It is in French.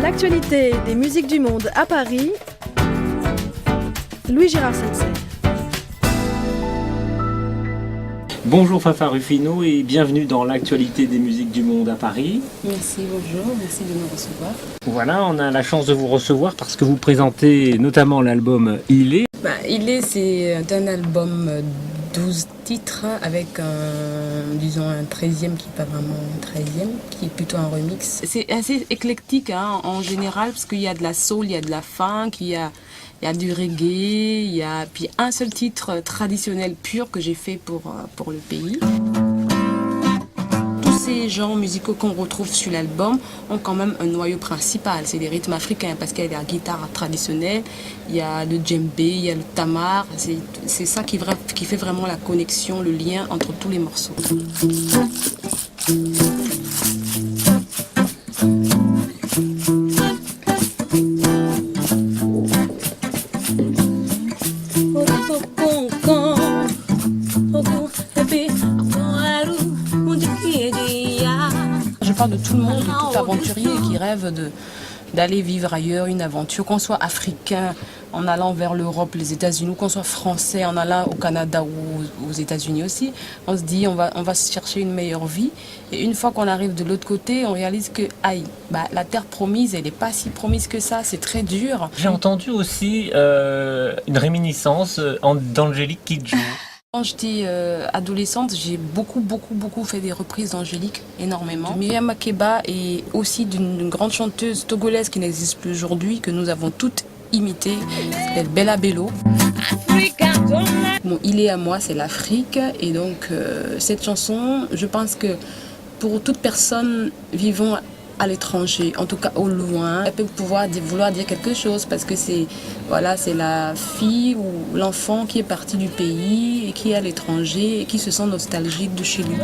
L'actualité des musiques du monde à Paris, Louis Gérard Sensei. Bonjour Fafa Rufino et bienvenue dans l'actualité des musiques du monde à Paris. Merci, bonjour, merci de nous recevoir. Voilà, on a la chance de vous recevoir parce que vous présentez notamment l'album Il est. Il est, c'est un album 12 titres avec un 13e qui n'est pas vraiment un 13e, qui est plutôt un remix. C'est assez éclectique en général parce qu'il y a de la soul, il y a de la funk, il y a du reggae, il y a puis un seul titre traditionnel pur que j'ai fait pour le pays. Tous ces genres musicaux qu'on retrouve sur l'album ont quand même un noyau principal, c'est les rythmes africains parce qu'il y a la guitare traditionnelle, il y a le djembé, il y a le tamar, c'est ça qui fait vraiment la connexion, le lien entre tous les morceaux. Je parle de tout le monde, de tout aventurier qui rêve d'aller vivre ailleurs une aventure, qu'on soit africain en allant vers l'Europe, les États-Unis, ou qu'on soit français en allant au Canada ou aux États-Unis aussi. On se dit on va chercher une meilleure vie et une fois qu'on arrive de l'autre côté, on réalise que la terre promise, elle n'est pas si promise que ça, c'est très dur. J'ai entendu aussi une réminiscence d'Angélique Kidjo. Quand j'étais adolescente, j'ai beaucoup fait des reprises d'Angélique, énormément. Myriam Makeba est aussi d'une grande chanteuse togolaise qui n'existe plus aujourd'hui, que nous avons toutes imitée, qui s'appelle Bella Bello. Bon, Il est à moi, c'est l'Afrique, et donc cette chanson, je pense que pour toute personne vivant à l'étranger, en tout cas au loin, elle peut vouloir dire quelque chose parce que c'est la fille ou l'enfant qui est parti du pays et qui est à l'étranger et qui se sent nostalgique de chez lui.